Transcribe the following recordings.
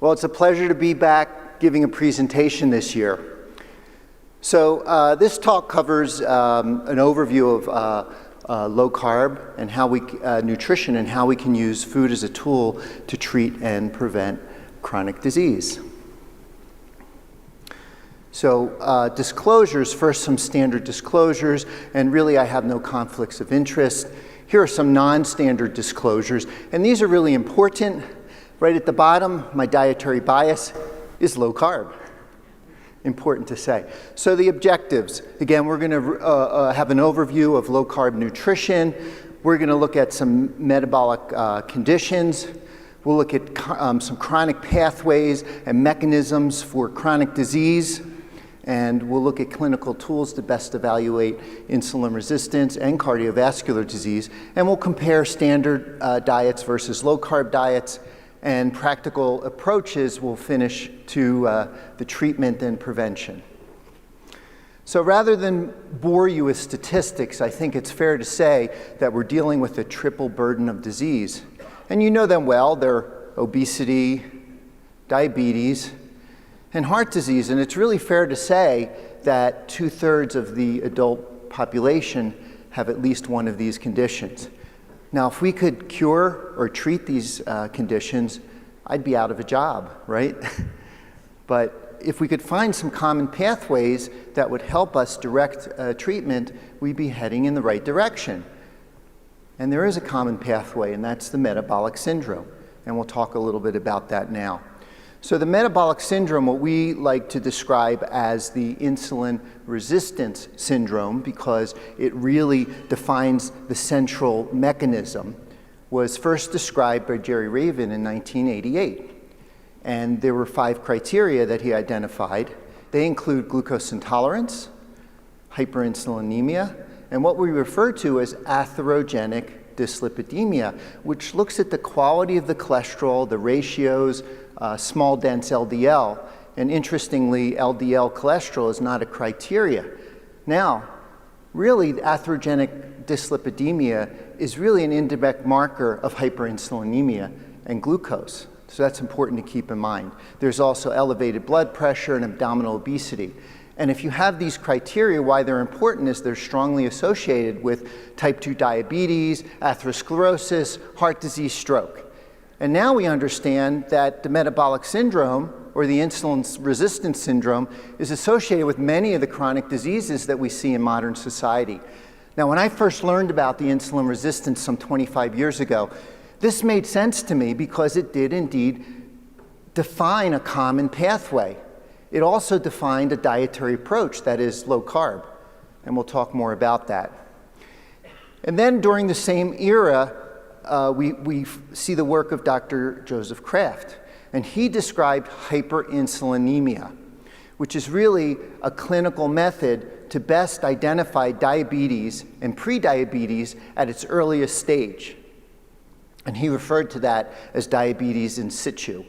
Well, it's a pleasure to be back giving a presentation this year. So this talk covers an overview of low carb and how nutrition and how we can use food as a tool to treat and prevent chronic disease. So disclosures, first some standard disclosures, and really I have no conflicts of interest. Here are some non-standard disclosures, and these are really important. Right at the bottom, my dietary bias is low carb. Important to say. So the objectives, again, we're going to have an overview of low carb nutrition. We're going to look at some metabolic conditions. We'll look at some chronic pathways and mechanisms for chronic disease. And we'll look at clinical tools to best evaluate insulin resistance and cardiovascular disease. And we'll compare standard diets versus low carb diets. And practical approaches will finish to the treatment and prevention. So rather than bore you with statistics, I think it's fair to say that we're dealing with a triple burden of disease. And you know them well. They're obesity, diabetes, and heart disease. And it's really fair to say that 2/3 of the adult population have at least one of these conditions. Now, if we could cure or treat these conditions, I'd be out of a job, right? But if we could find some common pathways that would help us direct treatment, we'd be heading in the right direction. And there is a common pathway, and that's the metabolic syndrome. And we'll talk a little bit about that now. So the metabolic syndrome, what we like to describe as the insulin resistance syndrome, because it really defines the central mechanism, was first described by Jerry Raven in 1988. And there were 5 criteria that he identified. They include glucose intolerance, hyperinsulinemia, and what we refer to as atherogenic dyslipidemia, which looks at the quality of the cholesterol, the ratios, small dense LDL, and interestingly, LDL cholesterol is not a criteria. Now, really, atherogenic dyslipidemia is really an indirect marker of hyperinsulinemia and glucose. So that's important to keep in mind. There's also elevated blood pressure and abdominal obesity. And if you have these criteria, why they're important is they're strongly associated with type 2 diabetes, atherosclerosis, heart disease, stroke. And now we understand that the metabolic syndrome, or the insulin resistance syndrome, is associated with many of the chronic diseases that we see in modern society. Now, when I first learned about the insulin resistance some 25 years ago, this made sense to me because it did indeed define a common pathway. It also defined a dietary approach that is low carb, and we'll talk more about that. And then during the same era, we see the work of Dr. Joseph Kraft, and he described hyperinsulinemia, which is really a clinical method to best identify diabetes and prediabetes at its earliest stage. And he referred to that as diabetes in situ.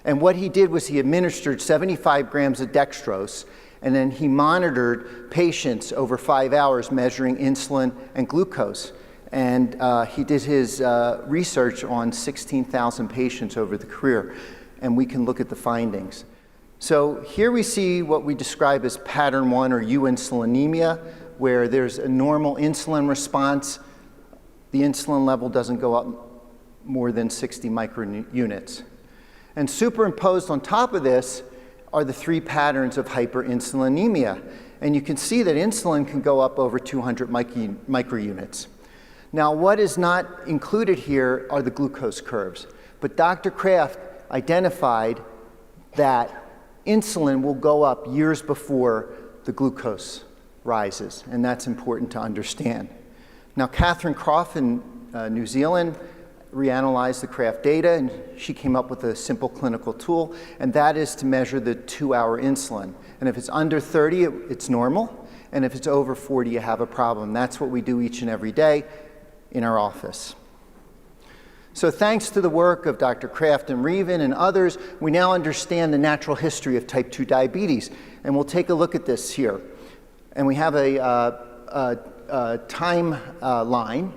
And what he did was he administered 75 grams of dextrose, and then he monitored patients over 5 hours measuring insulin and glucose. And he did his research on 16,000 patients over the career, and we can look at the findings. So here we see what we describe as pattern 1, or euinsulinemia, where there's a normal insulin response. The insulin level doesn't go up more than 60 microunits. And superimposed on top of this are the 3 patterns of hyperinsulinemia. And you can see that insulin can go up over 200 microunits. Now, what is not included here are the glucose curves. But Dr. Kraft identified that insulin will go up years before the glucose rises, and that's important to understand. Now, Catherine Croft in New Zealand reanalyzed the Kraft data, and she came up with a simple clinical tool, and that is to measure the 2-hour insulin. And if it's under 30, it's normal, and if it's over 40, you have a problem. That's what we do each and every day in our office. So thanks to the work of Dr. Kraft and Reven and others, we now understand the natural history of type 2 diabetes. And we'll take a look at this here. And we have a time line.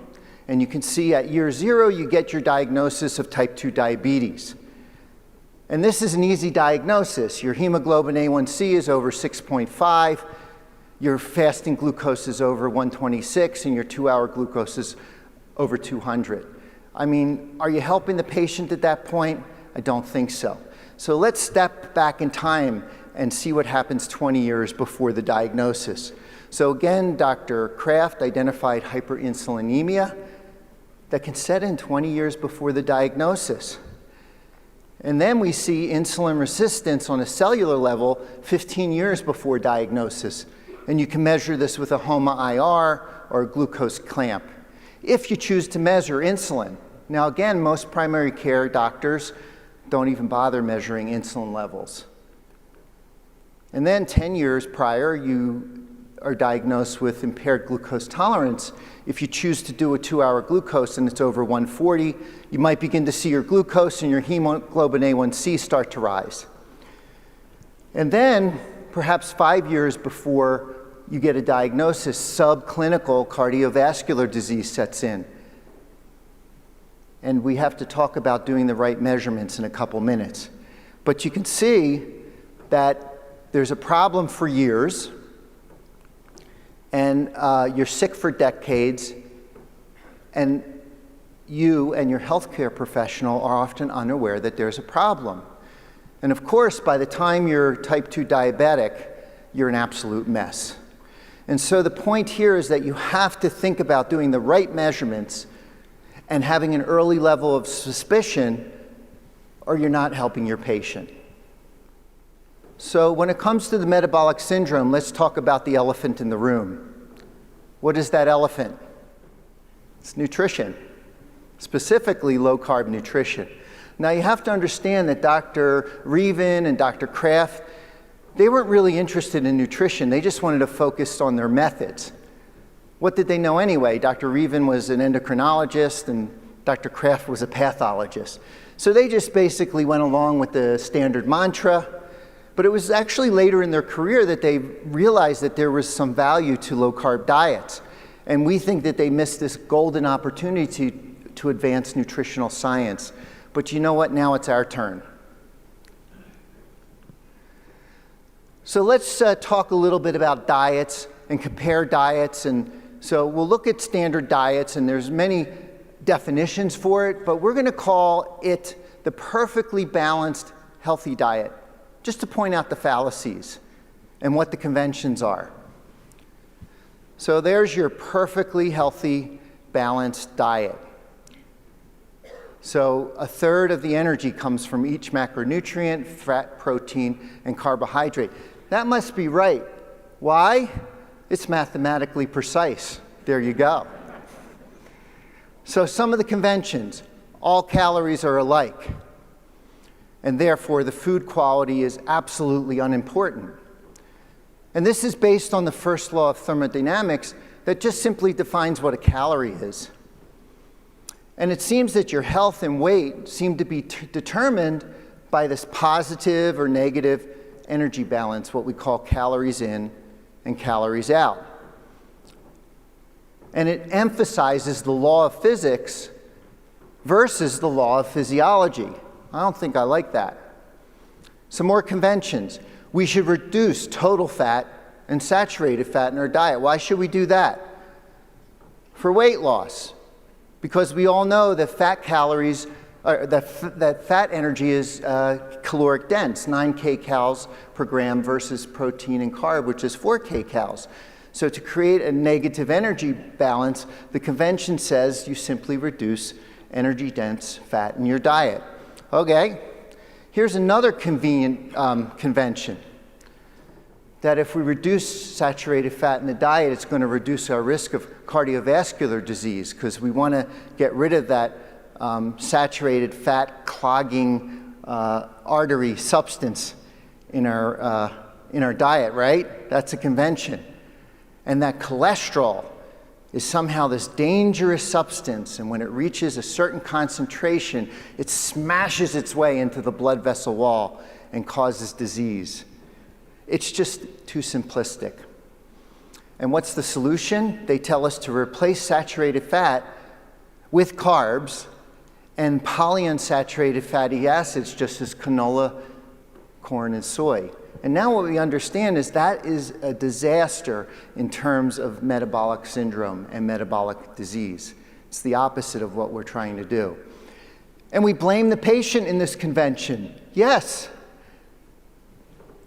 And you can see at year 0, you get your diagnosis of type 2 diabetes. And this is an easy diagnosis. Your hemoglobin A1C is over 6.5, your fasting glucose is over 126, and your 2-hour glucose is over 200. I mean, are you helping the patient at that point? I don't think so. So let's step back in time and see what happens 20 years before the diagnosis. So again, Dr. Kraft identified hyperinsulinemia that can set in 20 years before the diagnosis. And then we see insulin resistance on a cellular level 15 years before diagnosis. And you can measure this with a HOMA-IR or a glucose clamp, if you choose to measure insulin. Now again, most primary care doctors don't even bother measuring insulin levels. And then 10 years prior, you are diagnosed with impaired glucose tolerance. If you choose to do a 2-hour glucose and it's over 140, you might begin to see your glucose and your hemoglobin A1C start to rise. And then, perhaps 5 years before you get a diagnosis, subclinical cardiovascular disease sets in. And we have to talk about doing the right measurements in a couple minutes. But you can see that there's a problem for years, and you're sick for decades, and you and your healthcare professional are often unaware that there's a problem. And of course, by the time you're type 2 diabetic, you're an absolute mess. And so the point here is that you have to think about doing the right measurements and having an early level of suspicion, or you're not helping your patient. So when it comes to the metabolic syndrome, let's talk about the elephant in the room. What is that elephant? It's nutrition, specifically low-carb nutrition. Now you have to understand that Dr. Reven and Dr. Kraft, they weren't really interested in nutrition. They just wanted to focus on their methods. What did they know anyway? Dr. Reven was an endocrinologist and Dr. Kraft was a pathologist. So they just basically went along with the standard mantra. But it was actually later in their career that they realized that there was some value to low-carb diets. And we think that they missed this golden opportunity to advance nutritional science. But you know what? Now it's our turn. So let's talk a little bit about diets and compare diets. And so we'll look at standard diets, and there's many definitions for it, but we're going to call it the perfectly balanced healthy diet, just to point out the fallacies and what the conventions are. So there's your perfectly healthy, balanced diet. So 1/3 of the energy comes from each macronutrient, fat, protein, and carbohydrate. That must be right. Why? It's mathematically precise. There you go. So some of the conventions, all calories are alike, and therefore the food quality is absolutely unimportant. And this is based on the first law of thermodynamics that just simply defines what a calorie is. And it seems that your health and weight seem to be determined by this positive or negative energy balance, what we call calories in and calories out. And it emphasizes the law of physics versus the law of physiology. I don't think I like that. Some more conventions. We should reduce total fat and saturated fat in our diet. Why should we do that? For weight loss. Because we all know that fat calories, that fat energy is caloric dense, 9 kcals per gram versus protein and carb, which is 4 kcals. So to create a negative energy balance, the convention says you simply reduce energy dense fat in your diet. Okay, here's another convenient convention. That if we reduce saturated fat in the diet, it's going to reduce our risk of cardiovascular disease, because we want to get rid of that saturated fat clogging artery substance in our diet, right? That's a convention. And that cholesterol is somehow this dangerous substance, and when it reaches a certain concentration, it smashes its way into the blood vessel wall and causes disease. It's just too simplistic. And what's the solution? They tell us to replace saturated fat with carbs and polyunsaturated fatty acids, just as canola, corn, and soy. And now what we understand is that is a disaster in terms of metabolic syndrome and metabolic disease. It's the opposite of what we're trying to do. And we blame the patient in this convention. Yes,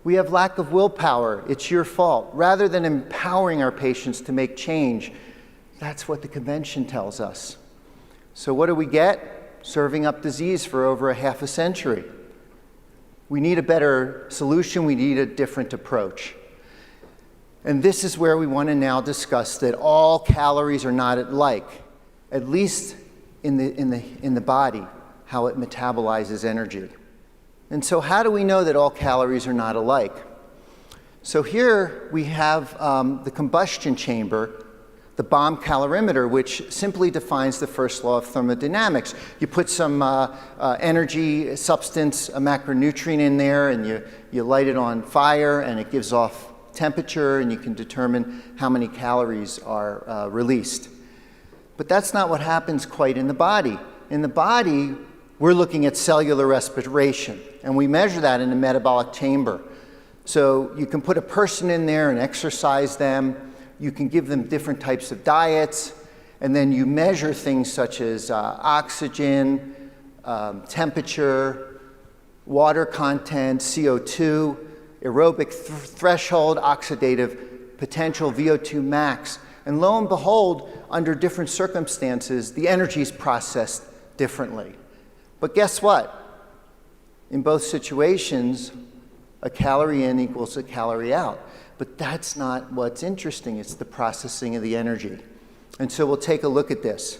we have lack of willpower. It's your fault. Rather than empowering our patients to make change, that's what the convention tells us. So what do we get? Serving up disease for over a half a century. We need a better solution. We need a different approach. And this is where we want to now discuss that all calories are not alike, at least in the body, how it metabolizes energy. And so how do we know that all calories are not alike? So here we have the combustion chamber, the bomb calorimeter, which simply defines the first law of thermodynamics. You put some energy, substance, a macronutrient in there, and you light it on fire, and it gives off temperature, and you can determine how many calories are released. But that's not what happens quite in the body. In the body, we're looking at cellular respiration, and we measure that in the metabolic chamber. So you can put a person in there and exercise them. You can give them different types of diets, and then you measure things such as oxygen, temperature, water content, CO2, aerobic threshold, oxidative potential, VO2 max. And lo and behold, under different circumstances, the energy is processed differently. But guess what? In both situations, a calorie in equals a calorie out. But that's not what's interesting. It's the processing of the energy. And so we'll take a look at this.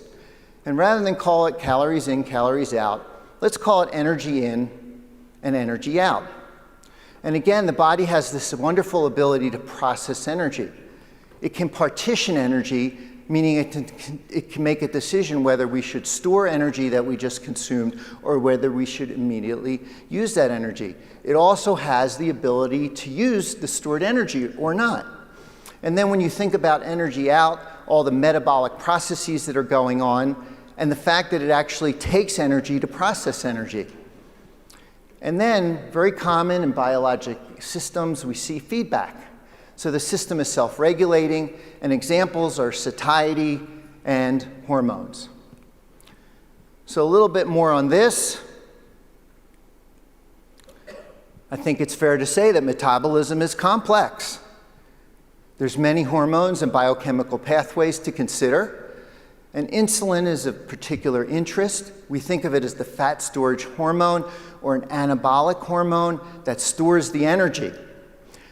And rather than call it calories in, calories out, let's call it energy in and energy out. And again, the body has this wonderful ability to process energy. It can partition energy, meaning it can make a decision whether we should store energy that we just consumed or whether we should immediately use that energy. It also has the ability to use the stored energy or not. And then when you think about energy out, all the metabolic processes that are going on, and the fact that it actually takes energy to process energy. And then, very common in biologic systems, we see feedback. So the system is self-regulating, and examples are satiety and hormones. So a little bit more on this. I think it's fair to say that metabolism is complex. There's many hormones and biochemical pathways to consider, and insulin is of particular interest. We think of it as the fat storage hormone or an anabolic hormone that stores the energy.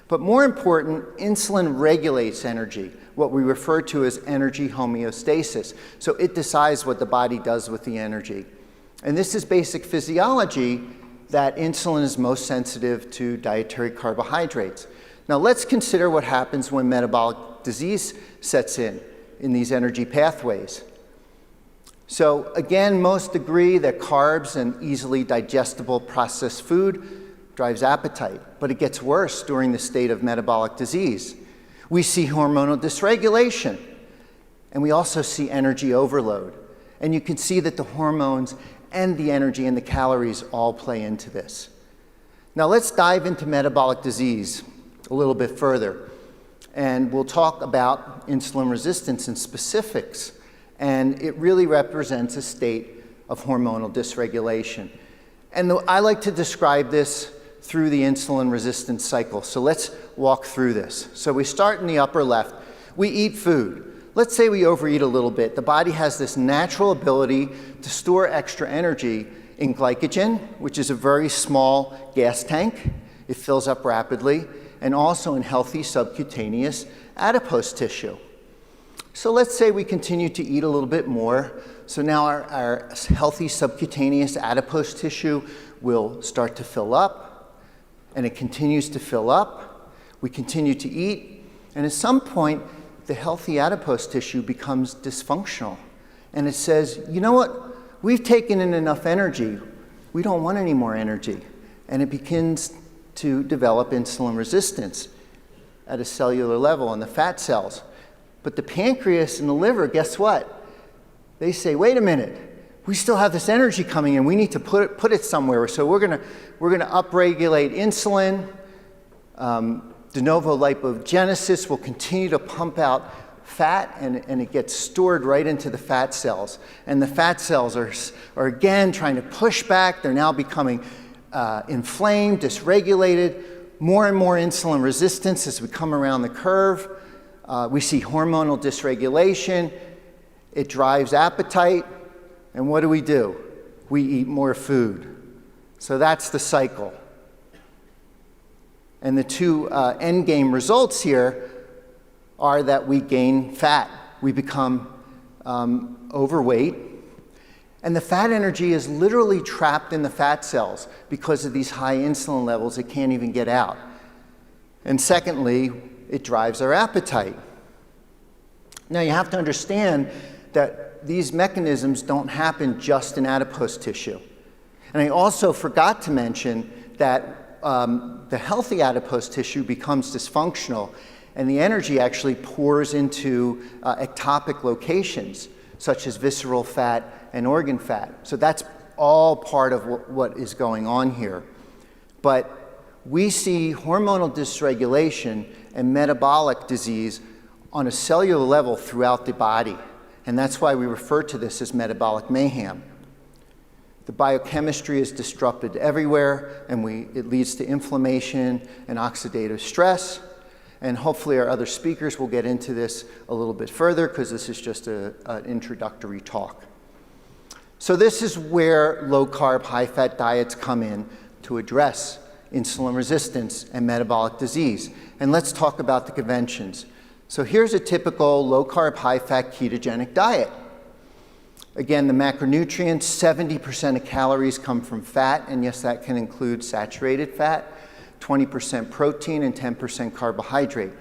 But more important, insulin regulates energy, what we refer to as energy homeostasis. So it decides what the body does with the energy. And this is basic physiology, that insulin is most sensitive to dietary carbohydrates. Now let's consider what happens when metabolic disease sets in these energy pathways. So again, most agree that carbs and easily digestible processed food drives appetite, but it gets worse during the state of metabolic disease. We see hormonal dysregulation, and we also see energy overload. And you can see that the hormones and the energy and the calories all play into this. Now let's dive into metabolic disease a little bit further, and we'll talk about insulin resistance in specifics, and it really represents a state of hormonal dysregulation. And I like to describe this through the insulin resistance cycle. So let's walk through this. So we start in the upper left. We eat food. Let's say we overeat a little bit. The body has this natural ability to store extra energy in glycogen, which is a very small gas tank. It fills up rapidly, and also in healthy subcutaneous adipose tissue. So let's say we continue to eat a little bit more. So now our healthy subcutaneous adipose tissue will start to fill up, and it continues to fill up. We continue to eat, and at some point, the healthy adipose tissue becomes dysfunctional. And it says, you know what? We've taken in enough energy. We don't want any more energy. And it begins to develop insulin resistance at a cellular level in the fat cells. But the pancreas and the liver, guess what? They say, wait a minute. we still have this energy coming in. We need to put it somewhere. So we're gonna upregulate insulin. De novo lipogenesis will continue to pump out fat, and it gets stored right into the fat cells. And the fat cells are again trying to push back. They're now becoming inflamed, dysregulated, more and more insulin resistance as we come around the curve. We see hormonal dysregulation. It drives appetite. And what do? We eat more food. So that's the cycle. And the two end game results here are that we gain fat. We become overweight. And the fat energy is literally trapped in the fat cells because of these high insulin levels. It can't even get out. And secondly, it drives our appetite. Now you have to understand that these mechanisms don't happen just in adipose tissue. And I also forgot to mention that the healthy adipose tissue becomes dysfunctional, and the energy actually pours into ectopic locations, such as visceral fat and organ fat. So that's all part of what is going on here. But we see hormonal dysregulation and metabolic disease on a cellular level throughout the body. And that's why we refer to this as metabolic mayhem. The biochemistry is disrupted everywhere, and it leads to inflammation and oxidative stress. And hopefully our other speakers will get into this a little bit further, because this is just an introductory talk. So this is where low-carb, high-fat diets come in to address insulin resistance and metabolic disease. And let's talk about the conventions. So here's a typical low-carb, high-fat ketogenic diet. Again, the macronutrients, 70% of calories come from fat, and yes, that can include saturated fat, 20% protein, and 10% carbohydrate.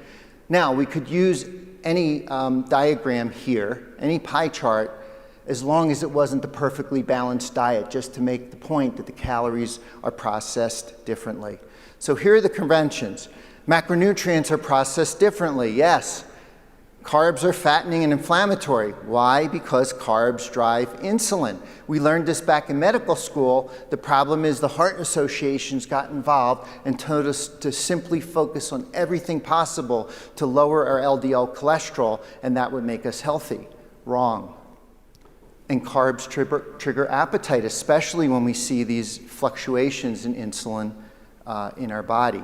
Now, we could use any diagram here, any pie chart, as long as it wasn't the perfectly balanced diet, just to make the point that the calories are processed differently. So here are the conventions. Macronutrients are processed differently, yes. Carbs are fattening and inflammatory. Why? Because carbs drive insulin. We learned this back in medical school. The problem is the heart associations got involved and told us to simply focus on everything possible to lower our LDL cholesterol, and that would make us healthy. Wrong. And carbs trigger appetite, especially when we see these fluctuations in insulin in our body.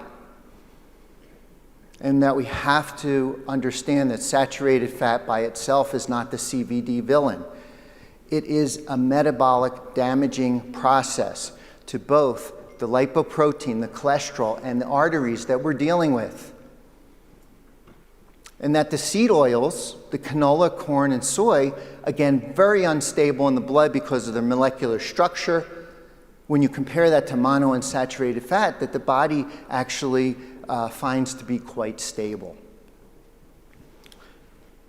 And that we have to understand that saturated fat by itself is not the CVD villain. It is a metabolic damaging process to both the lipoprotein, the cholesterol, and the arteries that we're dealing with. And that the seed oils, the canola, corn, and soy, again, very unstable in the blood because of their molecular structure. When you compare that to monounsaturated fat, that the body actually finds to be quite stable.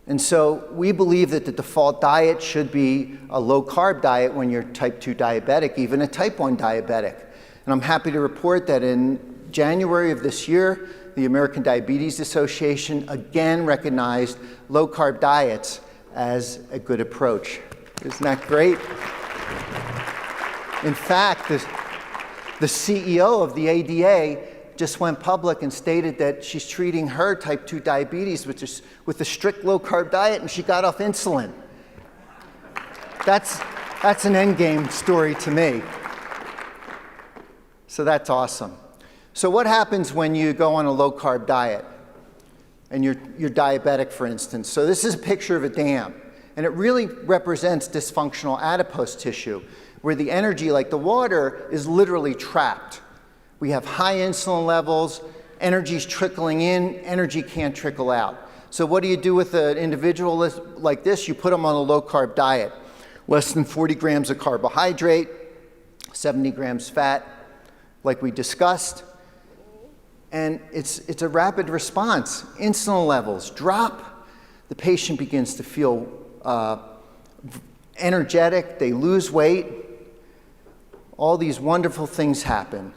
And so we believe that the default diet should be a low-carb diet when you're type 2 diabetic, even a type 1 diabetic. And I'm happy to report that in January of this year, the American Diabetes Association again recognized low-carb diets as a good approach. Isn't that great? In fact, the CEO of the ADA just went public and stated that she's treating her type 2 diabetes with a strict low-carb diet, and she got off insulin. That's an endgame story to me. So that's awesome. So what happens when you go on a low-carb diet and you're diabetic, for instance? So this is a picture of a dam, and it really represents dysfunctional adipose tissue, where the energy, like the water, is literally trapped. We have high insulin levels, energy's trickling in, energy can't trickle out. So what do you do with an individual like this? You put them on a low-carb diet. Less than 40 grams of carbohydrate, 70 grams fat, like we discussed. And it's a rapid response. Insulin levels drop. The patient begins to feel energetic. They lose weight. All these wonderful things happen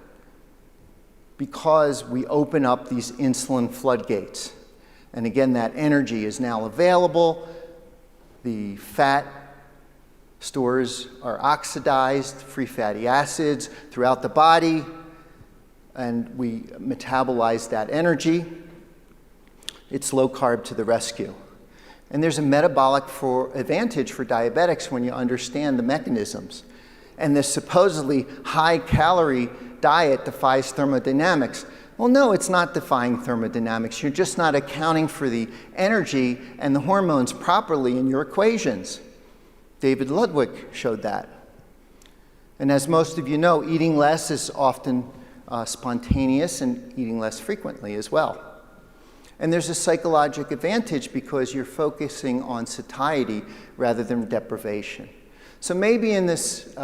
because we open up these insulin floodgates. And again, that energy is now available. The fat Stores are oxidized, free fatty acids throughout the body, and we metabolize that energy. It's low carb to the rescue. And there's a metabolic advantage for diabetics when you understand the mechanisms. And this supposedly high-calorie diet defies thermodynamics. Well, no, it's not defying thermodynamics. You're just not accounting for the energy and the hormones properly in your equations. David Ludwig showed that. And as most of you know, eating less is often spontaneous and eating less frequently as well. And there's a psychological advantage because you're focusing on satiety rather than deprivation. So maybe in this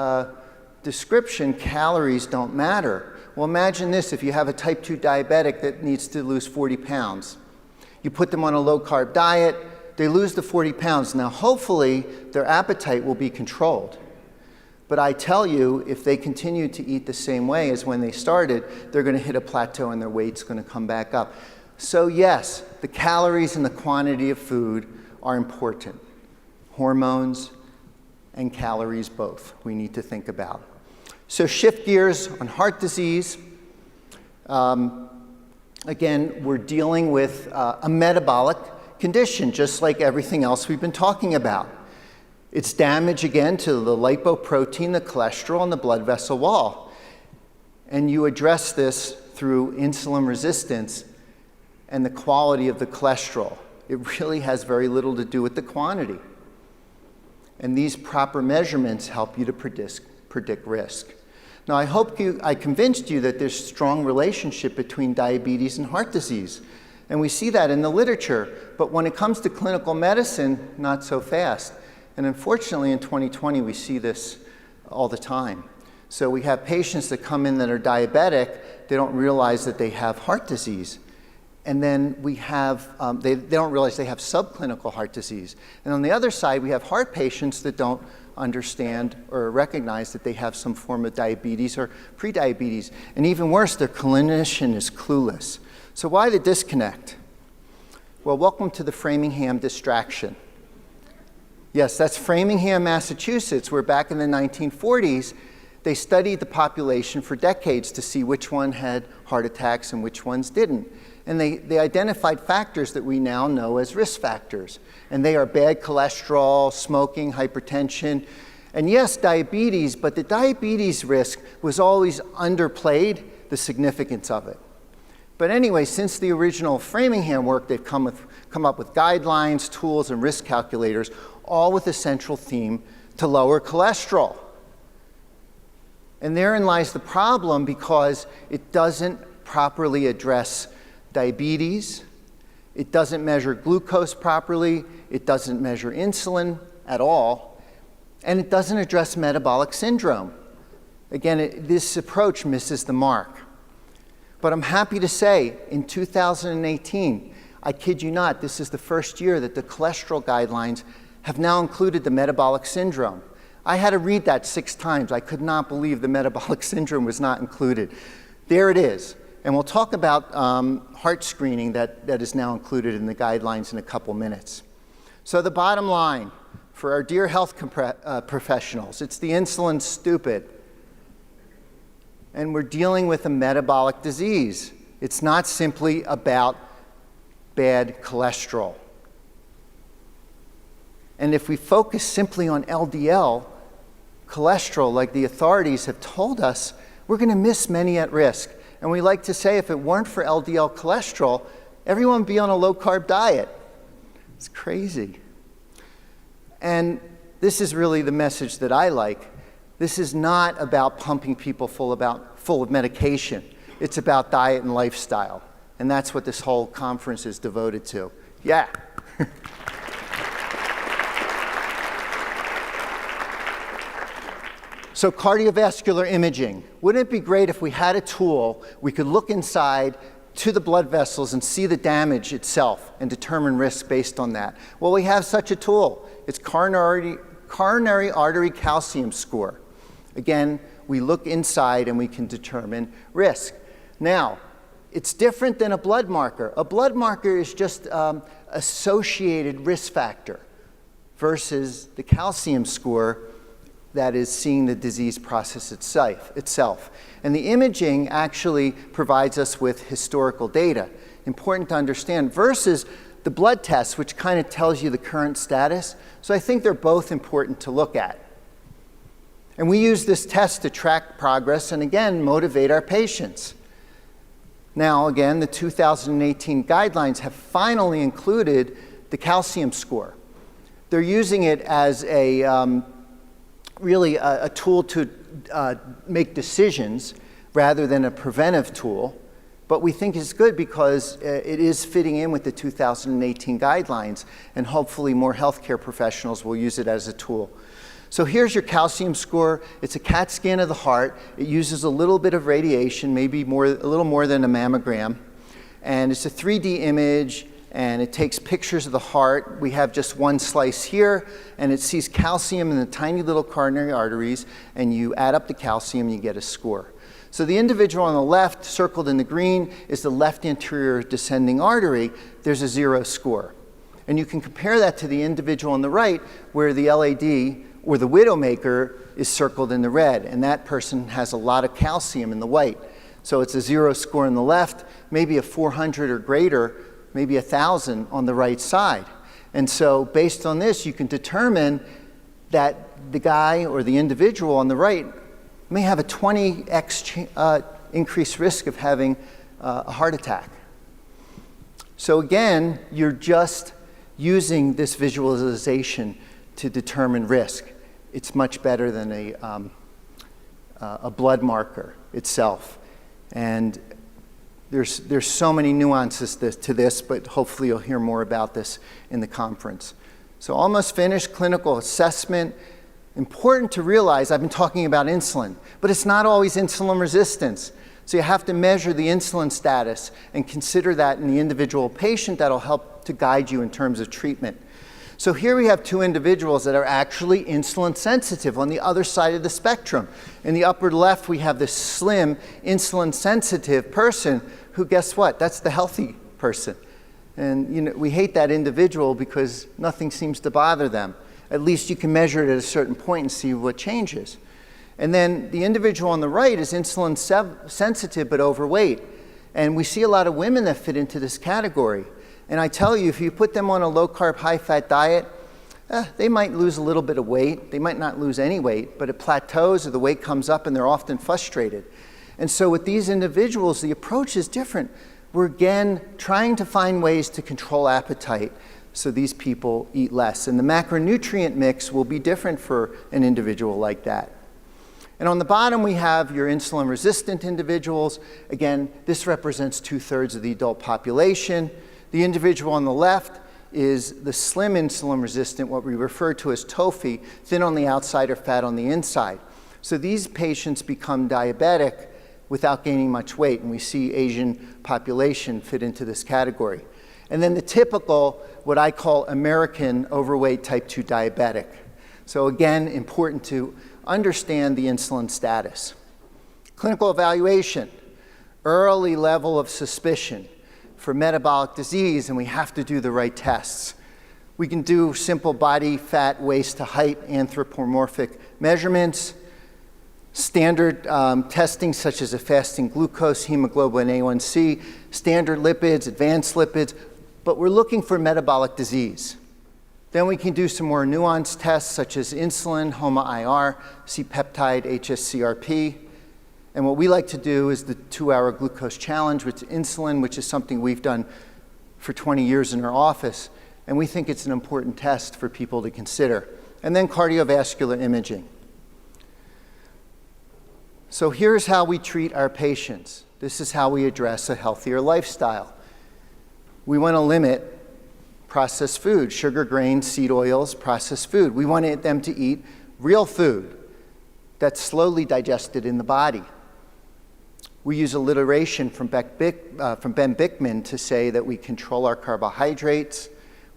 description, calories don't matter. Well, imagine this: if you have a type 2 diabetic that needs to lose 40 pounds, you put them on a low-carb diet, they lose the 40 pounds. Now, hopefully, their appetite will be controlled. But I tell you, if they continue to eat the same way as when they started, they're going to hit a plateau and their weight's going to come back up. So yes, the calories and the quantity of food are important. Hormones and calories both we need to think about. So shift gears on heart disease. Again, we're dealing with a metabolic condition, just like everything else we've been talking about. It's damage, again, to the lipoprotein, the cholesterol, and the blood vessel wall. And you address this through insulin resistance and the quality of the cholesterol. It really has very little to do with the quantity. And these proper measurements help you to predict risk. Now, I hope I convinced you that there's a strong relationship between diabetes and heart disease. And we see that in the literature. But when it comes to clinical medicine, not so fast. And unfortunately, in 2020, we see this all the time. So we have patients that come in that are diabetic. They don't realize that they have heart disease. And then we have, they don't realize they have subclinical heart disease. And on the other side, we have heart patients that don't understand or recognize that they have some form of diabetes or prediabetes. And even worse, their clinician is clueless. So why the disconnect? Well, welcome to the Framingham distraction. Yes, that's Framingham, Massachusetts, where back in the 1940s, they studied the population for decades to see which one had heart attacks and which ones didn't. And they identified factors that we now know as risk factors. And they are bad cholesterol, smoking, hypertension, and yes, diabetes, but the diabetes risk was always underplayed, the significance of it. But anyway, since the original Framingham work, they've come up with guidelines, tools, and risk calculators, all with a central theme to lower cholesterol. And therein lies the problem, because it doesn't properly address diabetes, it doesn't measure glucose properly, it doesn't measure insulin at all, and it doesn't address metabolic syndrome. Again, this approach misses the mark. But I'm happy to say, in 2018, I kid you not, this is the first year that the cholesterol guidelines have now included the metabolic syndrome. I had to read that 6 times. I could not believe the metabolic syndrome was not included. There it is. And we'll talk about heart screening that is now included in the guidelines in a couple minutes. So the bottom line for our dear health professionals, it's the insulin stupid. And we're dealing with a metabolic disease. It's not simply about bad cholesterol. And if we focus simply on LDL cholesterol, like the authorities have told us, we're going to miss many at risk. And we like to say, if it weren't for LDL cholesterol, everyone would be on a low-carb diet. It's crazy. And this is really the message that I like. This is not about pumping people full of medication. It's about diet and lifestyle. And that's what this whole conference is devoted to. Yeah. So cardiovascular imaging. Wouldn't it be great if we had a tool we could look inside to the blood vessels and see the damage itself and determine risk based on that? Well, we have such a tool. It's coronary artery calcium score. Again, we look inside and we can determine risk. Now, it's different than a blood marker. A blood marker is just associated risk factor versus the calcium score that is seeing the disease process itself. And the imaging actually provides us with historical data, important to understand, versus the blood test, which kind of tells you the current status. So I think they're both important to look at. And we use this test to track progress and, again, motivate our patients. Now, again, the 2018 guidelines have finally included the calcium score. They're using it as really a tool to make decisions rather than a preventive tool. But we think it's good because it is fitting in with the 2018 guidelines, and hopefully more healthcare professionals will use it as a tool. So here's your calcium score. It's a CAT scan of the heart. It uses a little bit of radiation, maybe a little more than a mammogram. And it's a 3D image, and it takes pictures of the heart. We have just one slice here, and it sees calcium in the tiny little coronary arteries, and you add up the calcium, and you get a score. So the individual on the left, circled in the green, is the left anterior descending artery. There's a 0 score. And you can compare that to the individual on the right, where the LAD, or the widowmaker, is circled in the red, and that person has a lot of calcium in the white. So it's a 0 score on the left, maybe a 400 or greater, maybe 1,000 on the right side. And so based on this, you can determine that the guy or the individual on the right may have a 20x increased risk of having a heart attack. So again, you're just using this visualization to determine risk. It's much better than a blood marker itself. And there's so many nuances to this, but hopefully you'll hear more about this in the conference. So almost finished. Clinical assessment. Important to realize, I've been talking about insulin, but it's not always insulin resistance. So you have to measure the insulin status and consider that in the individual patient. That'll help to guide you in terms of treatment. So here we have two individuals that are actually insulin sensitive on the other side of the spectrum. In the upper left, we have this slim, insulin sensitive person who, guess what? That's the healthy person. And we hate that individual because nothing seems to bother them. At least you can measure it at a certain point and see what changes. And then the individual on the right is insulin sensitive but overweight. And we see a lot of women that fit into this category. And I tell you, if you put them on a low-carb, high-fat diet, they might lose a little bit of weight. They might not lose any weight, but it plateaus or the weight comes up and they're often frustrated. And so with these individuals, the approach is different. We're again trying to find ways to control appetite so these people eat less. And the macronutrient mix will be different for an individual like that. And on the bottom, we have your insulin-resistant individuals. Again, this represents 2/3 of the adult population. The individual on the left is the slim insulin-resistant, what we refer to as TOFI, thin on the outside or fat on the inside. So these patients become diabetic without gaining much weight, and we see Asian population fit into this category. And then the typical, what I call American overweight type 2 diabetic. So again, important to understand the insulin status. Clinical evaluation, early level of suspicion for metabolic disease, and we have to do the right tests. We can do simple body fat, waist to height, anthropomorphic measurements, standard testing such as a fasting glucose, hemoglobin A1C, standard lipids, advanced lipids, but we're looking for metabolic disease. Then we can do some more nuanced tests such as insulin, HOMA-IR, C-peptide, HSCRP. And what we like to do is the 2-hour glucose challenge with insulin, which is something we've done for 20 years in our office. And we think it's an important test for people to consider. And then cardiovascular imaging. So here's how we treat our patients. This is how we address a healthier lifestyle. We want to limit processed food, sugar, grains, seed oils, processed food. We want them to eat real food that's slowly digested in the body. We use alliteration from Ben Bickman to say that we control our carbohydrates,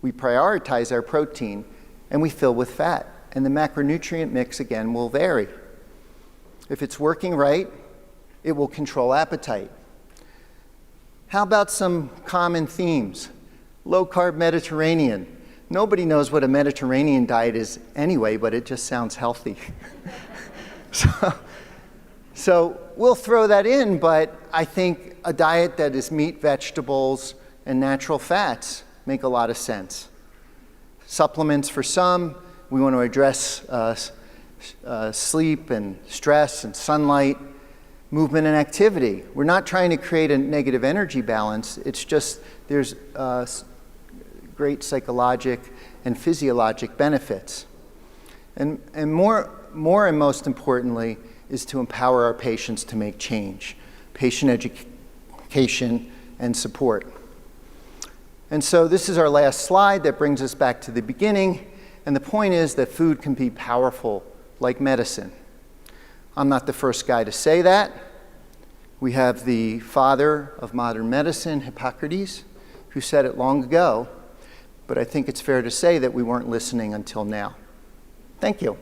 we prioritize our protein, and we fill with fat. And the macronutrient mix, again, will vary. If it's working right, it will control appetite. How about some common themes? Low-carb Mediterranean. Nobody knows what a Mediterranean diet is anyway, but it just sounds healthy. So we'll throw that in, but I think a diet that is meat, vegetables, and natural fats make a lot of sense. Supplements for some, we want to address sleep and stress and sunlight, movement and activity. We're not trying to create a negative energy balance. It's just there's great psychologic and physiologic benefits. And more and most importantly is to empower our patients to make change, patient education and support. And so this is our last slide that brings us back to the beginning. And the point is that food can be powerful like medicine. I'm not the first guy to say that. We have the father of modern medicine, Hippocrates, who said it long ago. But I think it's fair to say that we weren't listening until now. Thank you.